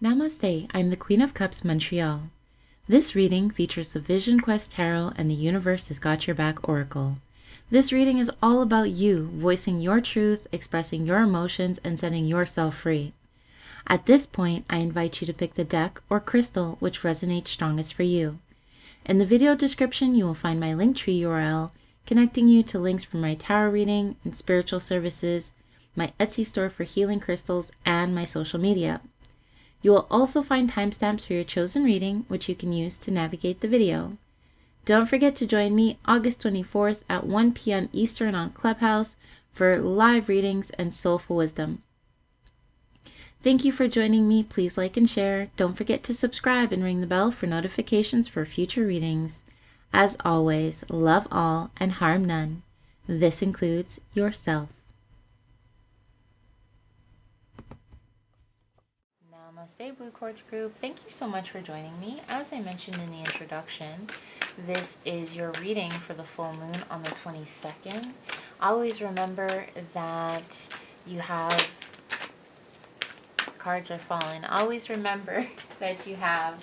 Namaste, I'm the Queen of Cups Montreal. This reading features the Vision Quest Tarot and the Universe Has Got Your Back Oracle. This reading is all about you voicing your truth, expressing your emotions, and setting yourself free. At this point, I invite you to pick the deck or crystal which resonates strongest for you. In the video description, you will find my Linktree URL, connecting you to links for my tarot reading and spiritual services, my Etsy store for healing crystals, and my social media. You will also find timestamps for your chosen reading, which you can use to navigate the video. Don't forget to join me August 24th at 1 p.m. Eastern on Clubhouse for live readings and soulful wisdom. Thank you for joining me. Please like and share. Don't forget to subscribe and ring the bell for notifications for future readings. As always, love all and harm none. This includes yourself. Namaste, Blue Quartz Group. Thank you so much for joining me. As I mentioned in the introduction, this is your reading for the full moon on the 22nd. Always remember that you have cards are falling. Always remember that you have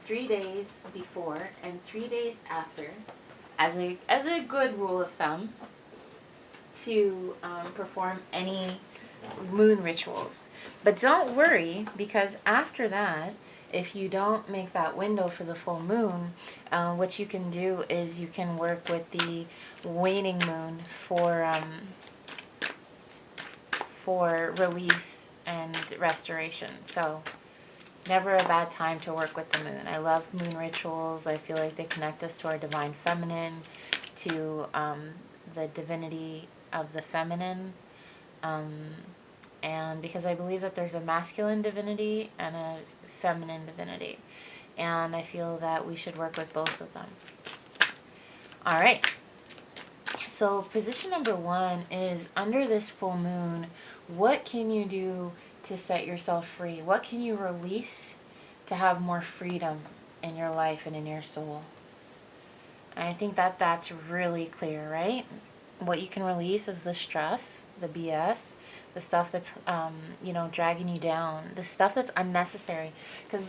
3 days before and 3 days after, as a good rule of thumb, to perform any moon rituals. But don't worry, because after that, if you don't make that window for the full moon, what you can do is you can work with the waning moon for release and restoration. So never a bad time to work with the moon. I love moon rituals. I feel like they connect us to our divine feminine, to the divinity of the feminine, and because I believe that there's a masculine divinity and a feminine divinity, and I feel that we should work with both of them. All right, so position number 1 is, under this full moon, what can you do to set yourself free? What can you release to have more freedom in your life and in your soul? And I think that that's really clear, right? What you can release is the stress, the BS, the stuff that's, dragging you down, the stuff that's unnecessary. Because,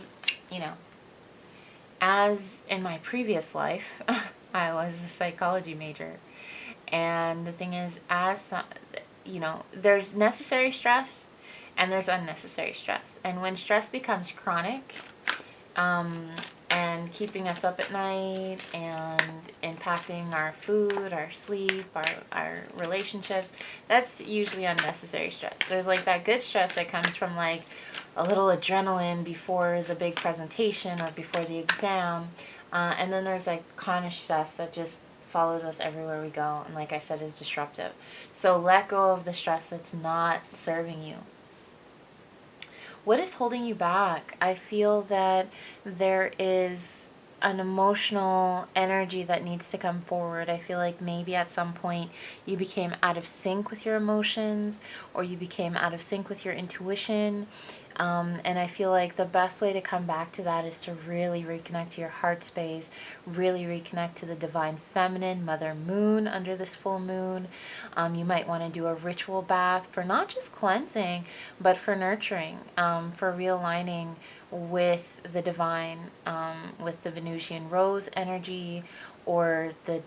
as in my previous life, I was a psychology major. And the thing is, there's necessary stress and there's unnecessary stress. And when stress becomes chronic, and keeping us up at night and impacting our food, our sleep, our relationships, that's usually unnecessary stress. There's like that good stress that comes from like a little adrenaline before the big presentation or before the exam. And then there's like chronic stress that just follows us everywhere we go, and like I said, is disruptive. So let go of the stress that's not serving you. What is holding you back? I feel that there is an emotional energy that needs to come forward. I feel like maybe at some point you became out of sync with your emotions, or you became out of sync with your intuition. And I feel like the best way to come back to that is to really reconnect to your heart space, really reconnect to the divine feminine, Mother Moon, under this full moon. You might want to do a ritual bath for not just cleansing, but for nurturing, for realigning with the divine, with the Venusian rose energy, or the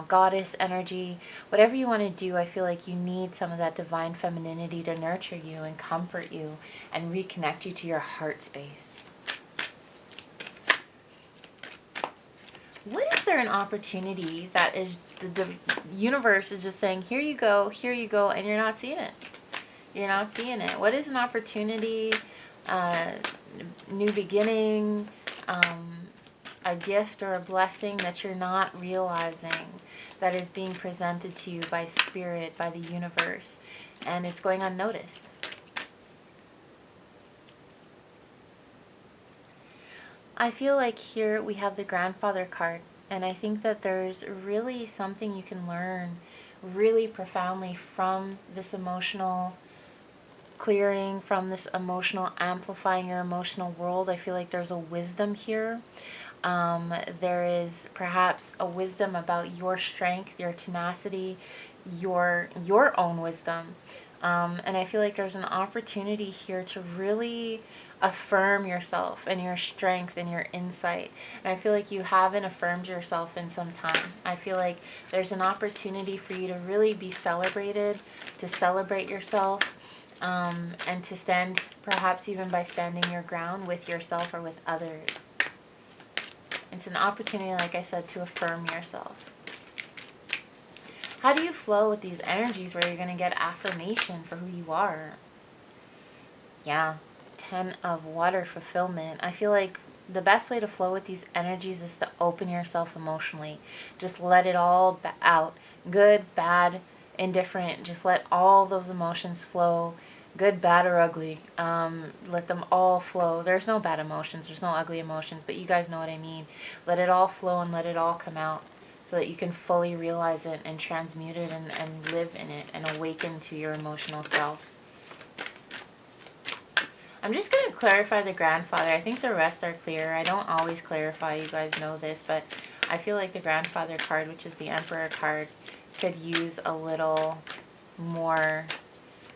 goddess energy. Whatever you want to do, I feel like you need some of that divine femininity to nurture you and comfort you and reconnect you to your heart space. What is there an opportunity that is the universe is just saying, here you go, and you're not seeing it? You're not seeing it. What is an opportunity, new beginning, a gift or a blessing that you're not realizing, that is being presented to you by spirit, by the universe, and it's going unnoticed? I feel like here we have the grandfather card, and I think that there's really something you can learn really profoundly from this emotional clearing, from this emotional amplifying your emotional world. I feel like there's a wisdom here. There is perhaps a wisdom about your strength, your tenacity, your own wisdom, And I feel like there's an opportunity here to really affirm yourself and your strength and your insight. And I feel like you haven't affirmed yourself in some time. I feel like there's an opportunity for you to really be celebrated, to celebrate yourself, and to stand, perhaps even by standing your ground with yourself or with others. It's an opportunity, like I said, to affirm yourself. How do you flow with these energies where you're going to get affirmation for who you are? Yeah, 10 of water, fulfillment. I feel like the best way to flow with these energies is to open yourself emotionally. Just let it all out. Good, bad, indifferent. Just let all those emotions flow. Good, bad, or ugly. Let them all flow. There's no bad emotions. There's no ugly emotions. But you guys know what I mean. Let it all flow and let it all come out, so that you can fully realize it and transmute it and live in it and awaken to your emotional self. I'm just going to clarify the grandfather. I think the rest are clear. I don't always clarify, you guys know this, but I feel like the grandfather card, which is the Emperor card, could use a little more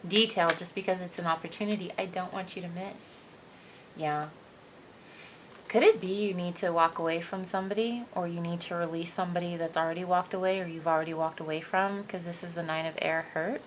detail just because it's an opportunity I don't want you to miss. Yeah. Could it be you need to walk away from somebody, or you need to release somebody that's already walked away or you've already walked away from? Because this is the Nine of Air, hurt.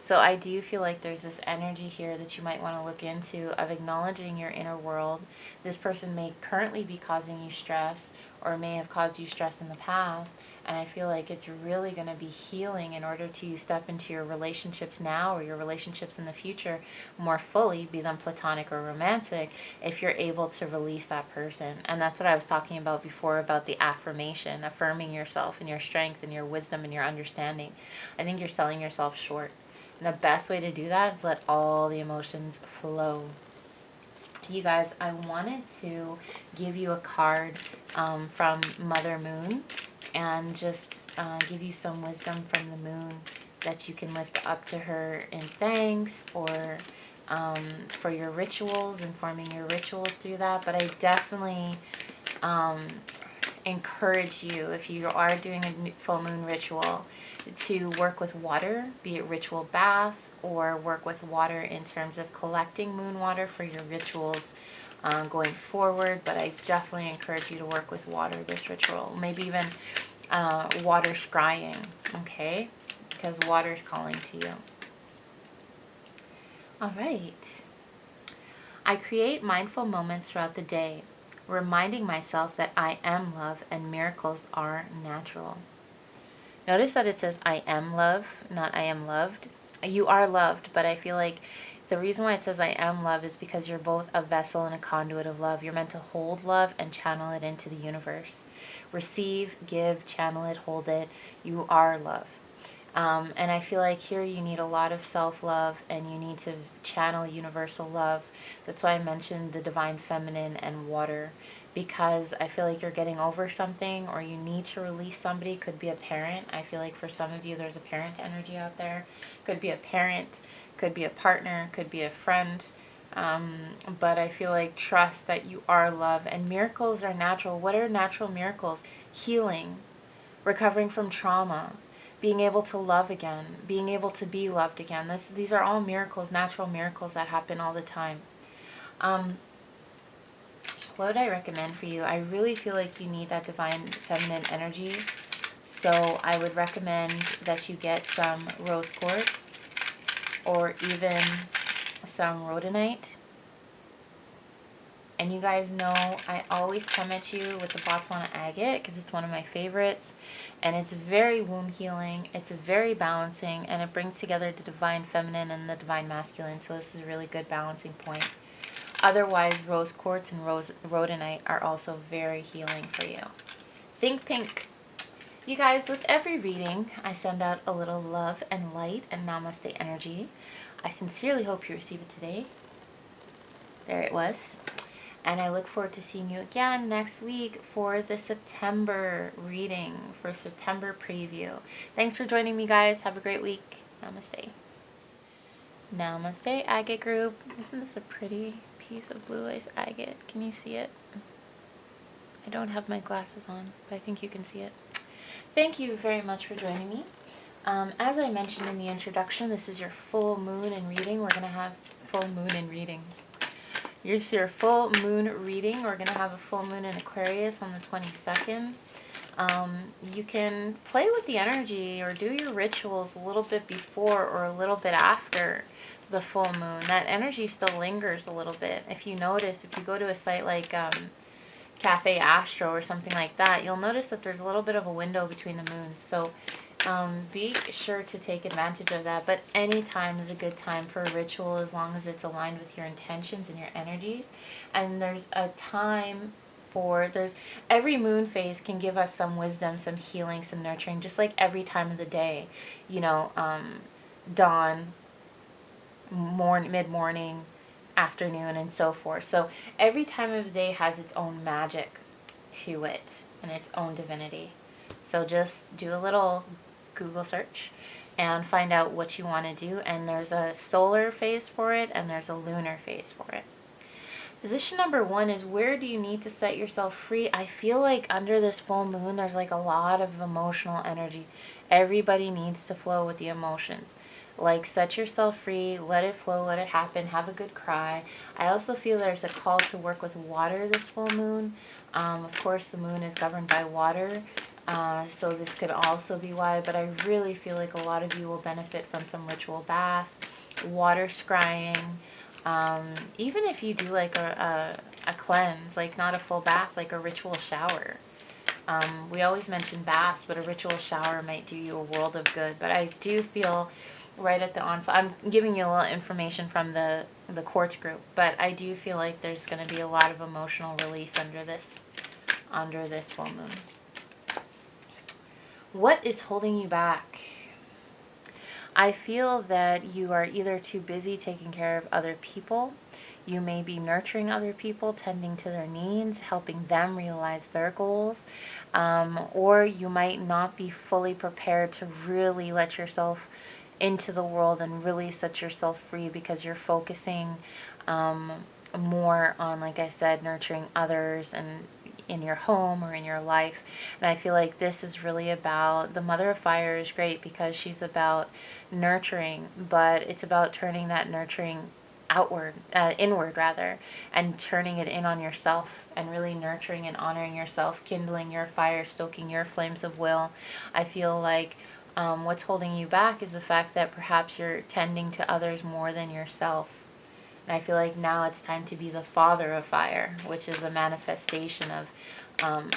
So I do feel like there's this energy here that you might want to look into of acknowledging your inner world. This person may currently be causing you stress or may have caused you stress in the past. And I feel like it's really going to be healing in order to step into your relationships now or your relationships in the future more fully, be them platonic or romantic, if you're able to release that person. And that's what I was talking about before, about the affirmation, affirming yourself and your strength and your wisdom and your understanding. I think you're selling yourself short. And the best way to do that is let all the emotions flow. You guys, I wanted to give you a card from Mother Moon and just give you some wisdom from the moon that you can lift up to her in thanks, or for your rituals and forming your rituals through that. But I definitely encourage you, if you are doing a full moon ritual, to work with water, be it ritual baths, or work with water in terms of collecting moon water for your rituals going forward. But I definitely encourage you to work with water this ritual, maybe even water scrying, okay? Because water is calling to you. All right. I create mindful moments throughout the day, reminding myself that I am love and miracles are natural. Notice that it says I am love, not I am loved. You are loved, but I feel like the reason why it says I am love is because you're both a vessel and a conduit of love. You're meant to hold love and channel it into the universe. Receive, give, channel it, hold it. You are love. And I feel like here you need a lot of self-love and you need to channel universal love. That's why I mentioned the divine feminine and water, because I feel like you're getting over something or you need to release somebody. Could be a parent. I feel like for some of you there's a parent energy out there. Could be a parent, could be a partner, could be a friend. But I feel like trust that you are love and miracles are natural. What are natural miracles? Healing, recovering from trauma, being able to love again, being able to be loved again. These are all miracles, natural miracles that happen all the time. What would I recommend for you? I really feel like you need that divine feminine energy. So I would recommend that you get some rose quartz or even some rhodonite. And you guys know I always come at you with the Botswana agate because it's one of my favorites. And it's very womb healing. It's very balancing. And it brings together the divine feminine and the divine masculine. So this is a really good balancing point. Otherwise, rose quartz and rhodonite are also very healing for you. Think pink. You guys, with every reading, I send out a little love and light and namaste energy. I sincerely hope you receive it today. There it was. And I look forward to seeing you again next week for the September reading, for September preview. Thanks for joining me, guys. Have a great week. Namaste. Namaste, agate group. Isn't this a pretty piece of blue lace agate? Can you see it? I don't have my glasses on, but I think you can see it. Thank you very much for joining me. As I mentioned in the introduction, this is your full moon in reading. We're going to have full moon in reading. Here's your full moon reading. We're going to have a full moon in Aquarius on the 22nd. You can play with the energy or do your rituals a little bit before or a little bit after the full moon. That energy still lingers a little bit. If you notice, if you go to a site like Cafe Astro or something like that, you'll notice that there's a little bit of a window between the moons. So be sure to take advantage of that. But any time is a good time for a ritual as long as it's aligned with your intentions and your energies. And there's a time for, every moon phase can give us some wisdom, some healing, some nurturing, just like every time of the day. You know, dawn, mid-morning, afternoon, and so forth. So every time of the day has its own magic to it and its own divinity. So just do a little Google search and find out what you want to do. And there's a solar phase for it and there's a lunar phase for it. Position number 1 is, where do you need to set yourself free? I feel like under this full moon, there's like a lot of emotional energy. Everybody needs to flow with the emotions. Like, set yourself free, let it flow, let it happen, have a good cry. I also feel there's a call to work with water this full moon. Of course, the moon is governed by water, so this could also be why, but I really feel like a lot of you will benefit from some ritual baths, water scrying, even if you do like a cleanse, like not a full bath, like a ritual shower. We always mention baths, but a ritual shower might do you a world of good. But I do feel right at the onset, I'm giving you a little information from the Quartz group, but I do feel like there's going to be a lot of emotional release under this full moon. What is holding you back? I feel that you are either too busy taking care of other people. You may be nurturing other people, tending to their needs, helping them realize their goals. Or you might not be fully prepared to really let yourself into the world and really set yourself free because you're focusing more on, like I said, nurturing others and in your home or in your life. And I feel like this is really about, the Mother of Fire is great because she's about nurturing, but it's about turning that nurturing inward rather, and turning it in on yourself and really nurturing and honoring yourself, kindling your fire, stoking your flames of will. I feel like what's holding you back is the fact that perhaps you're tending to others more than yourself. And I feel like now it's time to be the Father of Fire, which is a manifestation of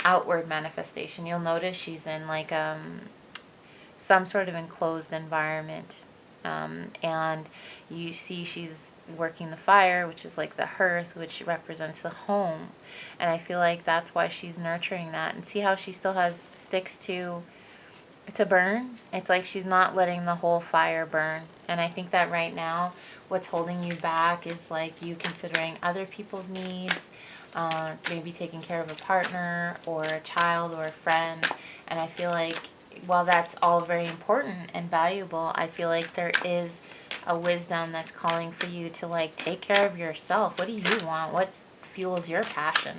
outward manifestation. You'll notice she's in like some sort of enclosed environment, and you see she's working the fire, which is like the hearth, which represents the home. And I feel like that's why she's nurturing that. And see how she still has sticks to burn? It's like she's not letting the whole fire burn. And I think that right now what's holding you back is like you considering other people's needs, maybe taking care of a partner or a child or a friend. And I feel like while that's all very important and valuable, I feel like there is a wisdom that's calling for you to like take care of yourself. What do you want? What fuels your passion?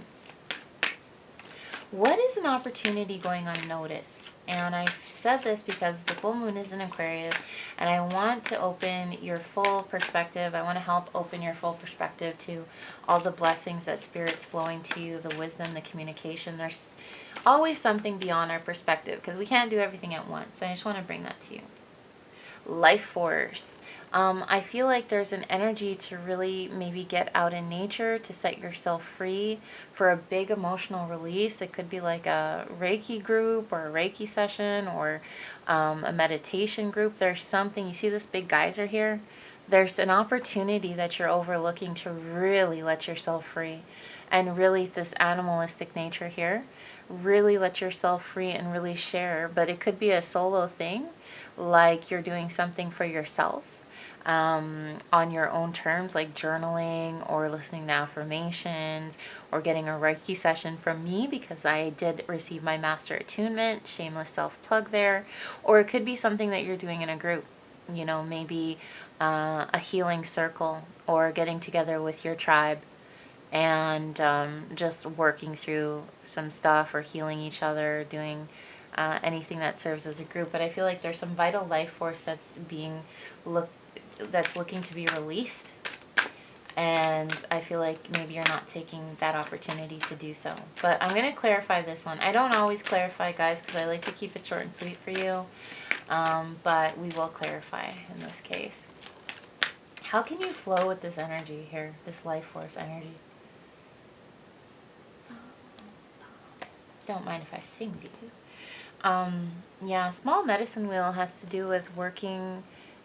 What is an opportunity going unnoticed? And I said this because the full moon is in Aquarius, and I want to open your full perspective. I want to help open your full perspective to all the blessings that Spirit's flowing to you, the wisdom, the communication. There's always something beyond our perspective because we can't do everything at once. I just want to bring that to you. Life force. I feel like there's an energy to really maybe get out in nature to set yourself free for a big emotional release. It could be like a Reiki group or a Reiki session or a meditation group. There's something, you see this big geyser here? There's an opportunity that you're overlooking to really let yourself free. And really this animalistic nature here, really let yourself free and really share. But it could be a solo thing, like you're doing something for yourself. On your own terms, like journaling or listening to affirmations or getting a Reiki session from me because I did receive my master attunement, shameless self-plug there. Or it could be something that you're doing in a group, you know, maybe a healing circle or getting together with your tribe and just working through some stuff or healing each other, doing anything that serves as a group. But I feel like there's some vital life force that's looking to be released, and I feel like maybe you're not taking that opportunity to do so. But I'm going to clarify this one. I don't always clarify, guys, because I like to keep it short and sweet for you, but we will clarify in this case. How can you flow with this energy here, this life force energy? Don't mind if I sing to you. Yeah, small medicine wheel has to do with working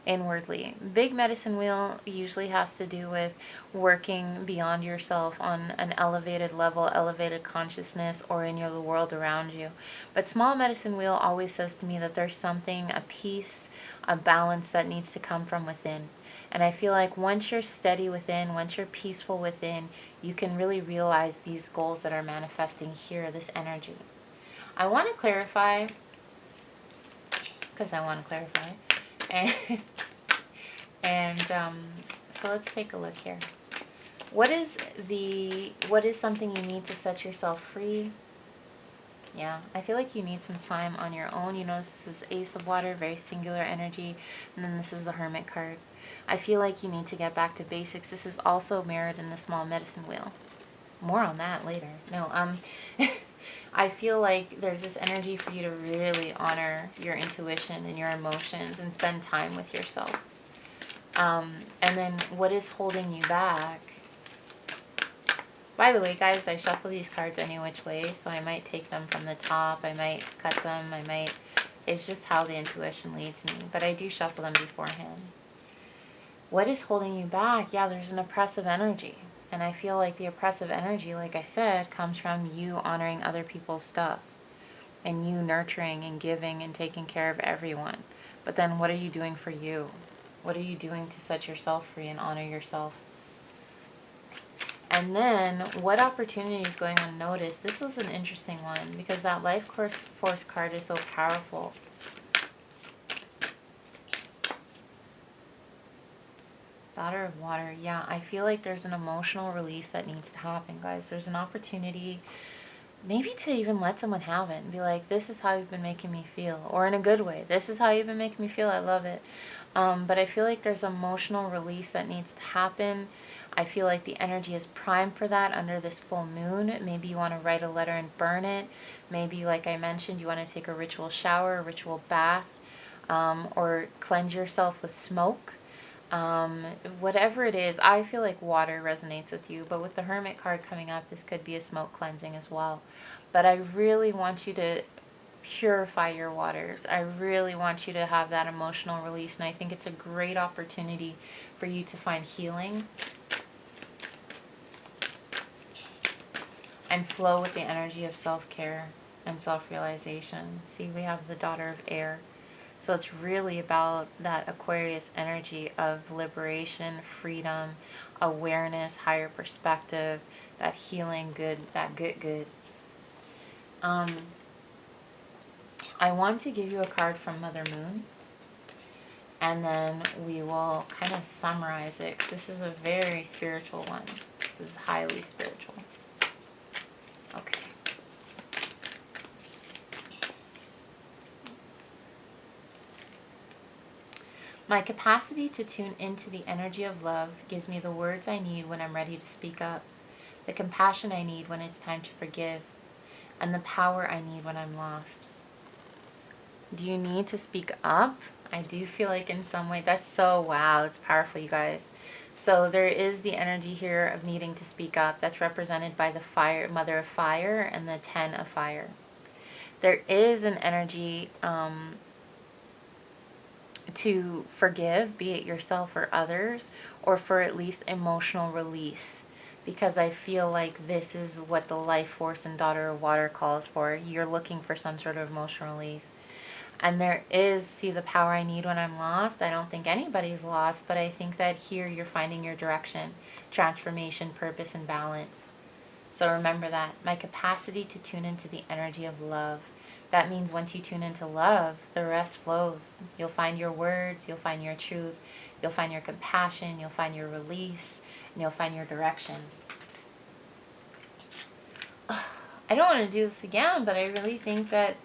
inwardly. Big medicine wheel usually has to do with working beyond yourself on an elevated level, elevated consciousness, or in the world around you. But small medicine wheel always says to me that there's something, a peace, a balance that needs to come from within. And I feel like once you're steady within, once you're peaceful within, you can really realize these goals that are manifesting here, this energy. I want to clarify, because I want to clarify, and so let's take a look here. What is something you need to set yourself free? Yeah, I feel like you need some time on your own. You notice this is Ace of Water, very singular energy, and then this is the Hermit card. I feel like you need to get back to basics. This is also mirrored in the small medicine wheel. More on that later. No, I feel like there's this energy for you to really honor your intuition and your emotions and spend time with yourself. And then what is holding you back? By the way, guys, I shuffle these cards any which way, so I might take them from the top, I might cut them, it's just how the intuition leads me, but I do shuffle them beforehand. What is holding you back? Yeah, there's an oppressive energy. And I feel like the oppressive energy, like I said, comes from you honoring other people's stuff and you nurturing and giving and taking care of everyone. But then what are you doing for you? What are you doing to set yourself free and honor yourself? And then what opportunity is going unnoticed? This was an interesting one because that life force card is so powerful. Daughter of Water. Yeah, I feel like there's an emotional release that needs to happen, guys. There's an opportunity maybe to even let someone have it and be like, this is how you've been making me feel. Or in a good way. This is how you've been making me feel. I love it. But I feel like there's emotional release that needs to happen. I feel like the energy is primed for that under this full moon. Maybe you want to write a letter and burn it. Maybe, like I mentioned, you want to take a ritual shower, a ritual bath, or cleanse yourself with smoke. Whatever it is, I feel like water resonates with you, but with the Hermit card coming up, this could be a smoke cleansing as well. But I really want you to purify your waters. I really want you to have that emotional release, and I think it's a great opportunity for you to find healing and flow with the energy of self-care and self-realization. See, we have the Daughter of Air. So it's really about that Aquarius energy of liberation, freedom, awareness, higher perspective, that healing, good, that good. I want to give you a card from Mother Moon, and then we will kind of summarize it. This is a very spiritual one. This is highly spiritual. Okay. My capacity to tune into the energy of love gives me the words I need when I'm ready to speak up, the compassion I need when it's time to forgive, and the power I need when I'm lost. Do you need to speak up? I do feel like in some way, that's so, wow, it's powerful, you guys. So there is the energy here of needing to speak up. That's represented by the fire, Mother of Fire, and the 10 of Fire. There is an energy to forgive, be it yourself or others, or for at least emotional release, because I feel like this is what the life force and Daughter of Water calls for. You're looking for some sort of emotional release. And there is, see, the power I need when I'm lost. I don't think anybody's lost, but I think that here you're finding your direction, transformation, purpose, and balance. So remember that. My capacity to tune into the energy of love. That means once you tune into love, the rest flows. You'll find your words, you'll find your truth, you'll find your compassion, you'll find your release, and you'll find your direction. I don't want to do this again, but I really think that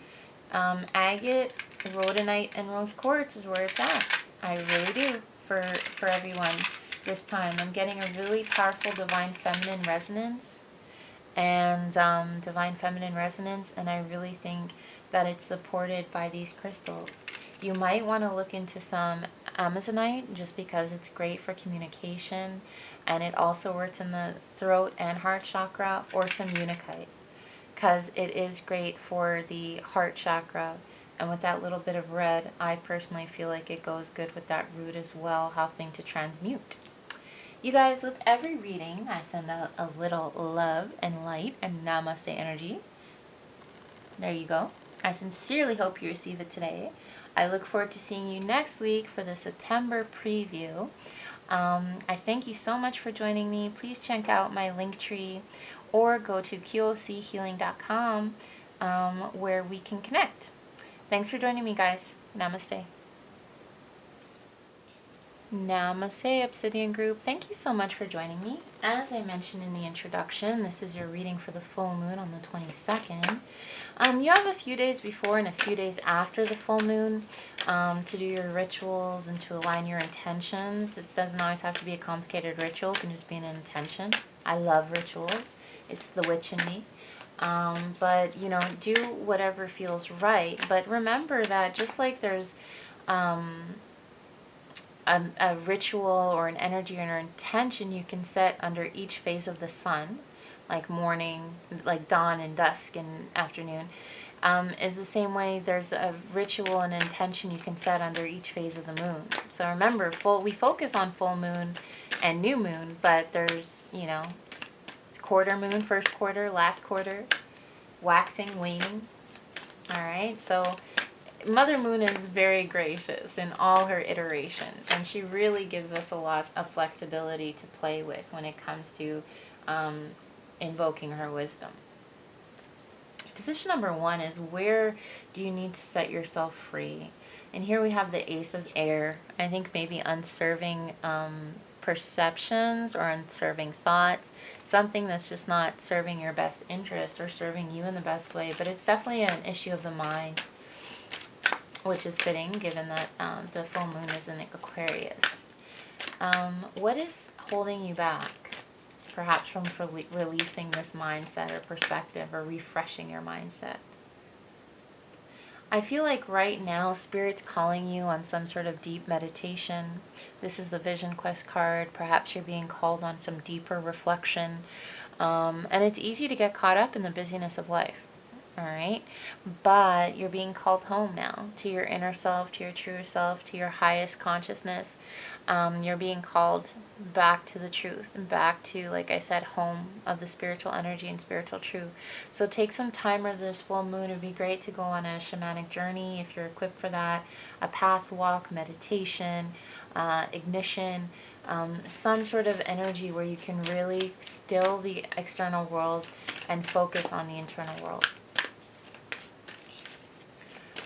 Agate, rhodonite, and rose quartz is where it's at. I really do for everyone this time. I'm getting a really powerful divine feminine resonance and I really think that it's supported by these crystals. You might want to look into some Amazonite just because it's great for communication, and it also works in the throat and heart chakra, or some Unakite because it is great for the heart chakra. And with that little bit of red, I personally feel like it goes good with that root as well, helping to transmute. You guys, with every reading, I send out a little love and light and namaste energy. There you go. I sincerely hope you receive it today. I look forward to seeing you next week for the September preview. I thank you so much for joining me. Please check out my Linktree or go to qochealing.com where we can connect. Thanks for joining me, guys. Namaste. Namaste, Obsidian Group. Thank you so much for joining me. As I mentioned in the introduction, this is your reading for the full moon on the 22nd. You have a few days before and a few days after the full moon to do your rituals and to align your intentions. It doesn't always have to be a complicated ritual. It can just be an intention. I love rituals. It's the witch in me. But, you know, do whatever feels right. But remember that just like there's a ritual or an energy or an intention you can set under each phase of the sun, like morning, like dawn and dusk and afternoon, is the same way there's a ritual and intention you can set under each phase of the moon. So remember, we focus on full moon and new moon, but there's, you know, quarter moon, first quarter, last quarter, waxing, waning. All right, so Mother Moon is very gracious in all her iterations, and she really gives us a lot of flexibility to play with when it comes to invoking her wisdom. Position number 1 is, where do you need to set yourself free? And here we have the Ace of Air. I think maybe unserving perceptions or unserving thoughts, something that's just not serving your best interest or serving you in the best way, but it's definitely an issue of the mind, which is fitting given that the full moon is in Aquarius. What is holding you back? Perhaps from releasing this mindset or perspective or refreshing your mindset. I feel like right now Spirit's calling you on some sort of deep meditation. This is the Vision Quest card. Perhaps you're being called on some deeper reflection. And it's easy to get caught up in the busyness of life. All right, but you're being called home now to your inner self, to your true self, to your highest consciousness. You're being called back to the truth and back to, like I said, home of the spiritual energy and spiritual truth. So take some time with this full moon. It would be great to go on a shamanic journey if you're equipped for that, a path walk, meditation, ignition, some sort of energy where you can really still the external world and focus on the internal world.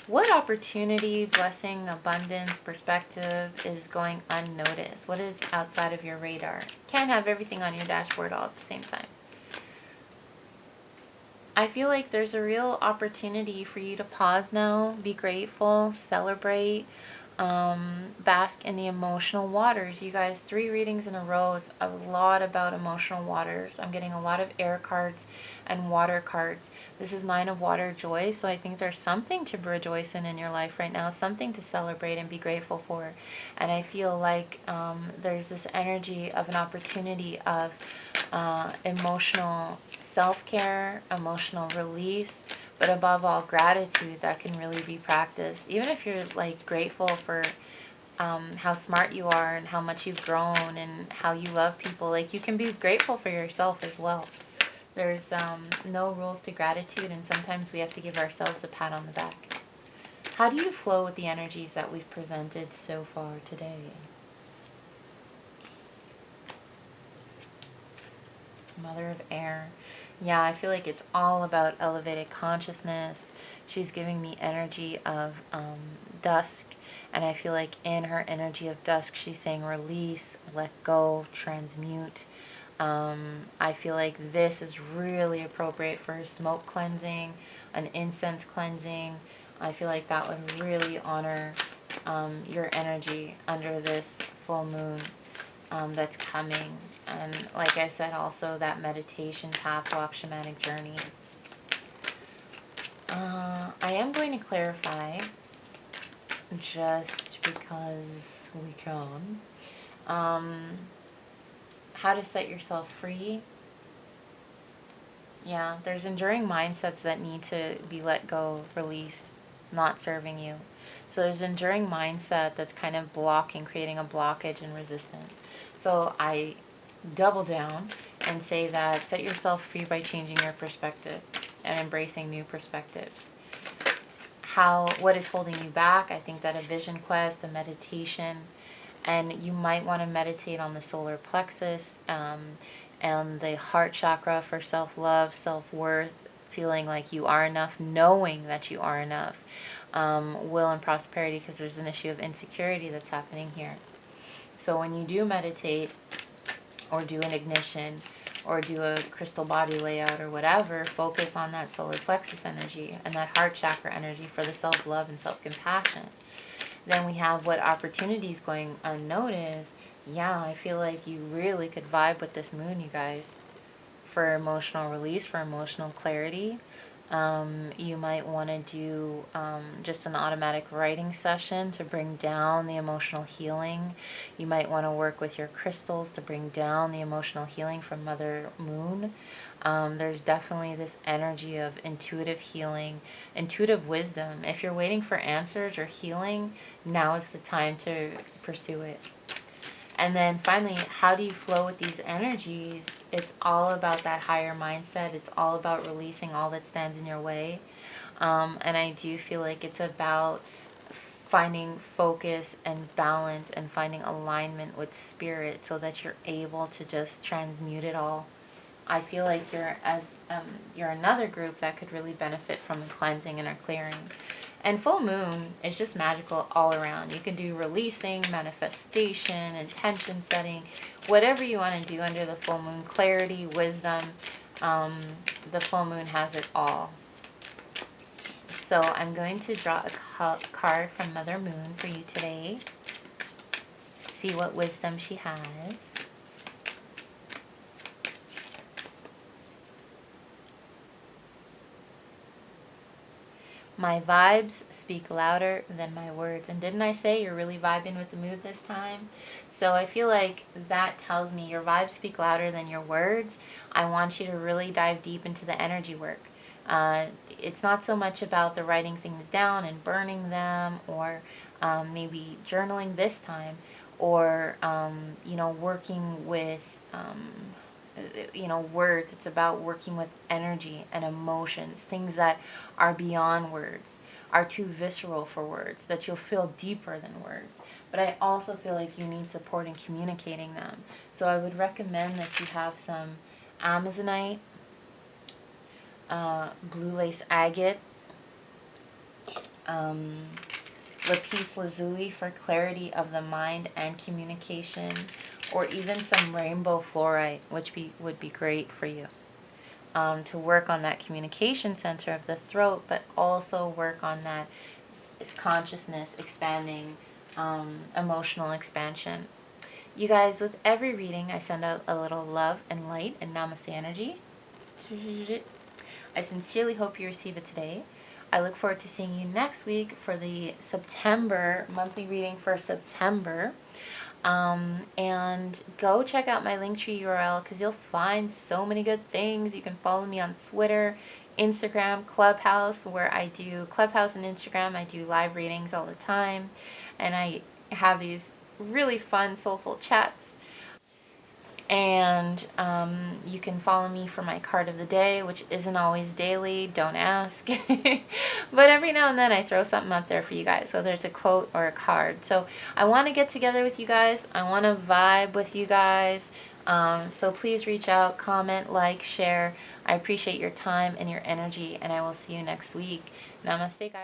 What opportunity, blessing, abundance, perspective is going unnoticed? What is outside of your radar? Can't have everything on your dashboard all at the same time. I feel like there's a real opportunity for you to pause now, be grateful, celebrate, bask in the emotional waters. You guys, 3 readings in a row is a lot about emotional waters. I'm getting a lot of air cards and water cards. This is 9 of water, joy, so I think there's something to rejoice in your life right now, something to celebrate and be grateful for. And I feel like there's this energy of an opportunity of emotional self-care, emotional release, but above all, gratitude that can really be practiced. Even if you're like grateful for how smart you are and how much you've grown and how you love people, like you can be grateful for yourself as well. There's no rules to gratitude, and sometimes we have to give ourselves a pat on the back. How do you flow with the energies that we've presented so far today? Mother of Air. Yeah, I feel like it's all about elevated consciousness. She's giving me energy of dusk, and I feel like in her energy of dusk, she's saying release, let go, transmute. I feel like this is really appropriate for smoke cleansing, an incense cleansing, I feel like that would really honor your energy under this full moon that's coming. And like I said, also that meditation path walk shamanic journey. I am going to clarify, just because we can, how to set yourself free. Yeah, there's enduring mindsets that need to be let go, released, not serving you. So there's enduring mindset that's kind of blocking, creating a blockage and resistance. So I double down and say that set yourself free by changing your perspective and embracing new perspectives. What is holding you back? I think that a vision quest, a meditation, and you might want to meditate on the solar plexus and the heart chakra for self-love, self-worth, feeling like you are enough, knowing that you are enough, will and prosperity, because there's an issue of insecurity that's happening here. So when you do meditate or do an ignition or do a crystal body layout or whatever, focus on that solar plexus energy and that heart chakra energy for the self-love and self-compassion. Then we have what opportunities going unnoticed. Yeah, I feel like you really could vibe with this moon, you guys, for emotional release, for emotional clarity. You might want to do just an automatic writing session to bring down the emotional healing. You might want to work with your crystals to bring down the emotional healing from Mother Moon. There's definitely this energy of intuitive healing, intuitive wisdom. If you're waiting for answers or healing, now is the time to pursue it. And then finally, how do you flow with these energies? It's all about that higher mindset. It's all about releasing all that stands in your way. And I do feel like it's about finding focus and balance and finding alignment with spirit so that you're able to just transmute it all. I feel like you're another group that could really benefit from a cleansing and a clearing. And full moon is just magical all around. You can do releasing, manifestation, intention setting, whatever you want to do under the full moon. Clarity, wisdom, the full moon has it all. So I'm going to draw a card from Mother Moon for you today. See what wisdom she has. My vibes speak louder than my words. And didn't I say you're really vibing with the mood this time? So I feel like that tells me your vibes speak louder than your words. I want you to really dive deep into the energy work. It's not so much about the writing things down and burning them, or maybe journaling this time, or working with words. It's about working with energy and emotions, things that are beyond words, are too visceral for words, that you'll feel deeper than words. But I also feel like you need support in communicating them. So I would recommend that you have some Amazonite, blue lace agate, lapis lazuli for clarity of the mind and communication, or even some rainbow fluorite, which would be great for you to work on that communication center of the throat, but also work on that consciousness expanding, emotional expansion. You guys, with every reading, I send out a little love and light and namaste energy. I sincerely hope you receive it today. I look forward to seeing you next week for the September monthly reading for September. And go check out my Linktree URL because you'll find so many good things. You can follow me on Twitter, Instagram, Clubhouse, where I do Clubhouse and Instagram. I do live readings all the time, and I have these really fun, soulful chats. And you can follow me for my card of the day, which isn't always daily, don't ask. But every now and then I throw something up there for you guys, whether it's a quote or a card. So I want to get together with you guys. I want to vibe with you guys. So please reach out, comment, like, share. I appreciate your time and your energy, and I will see you next week. Namaste, guys.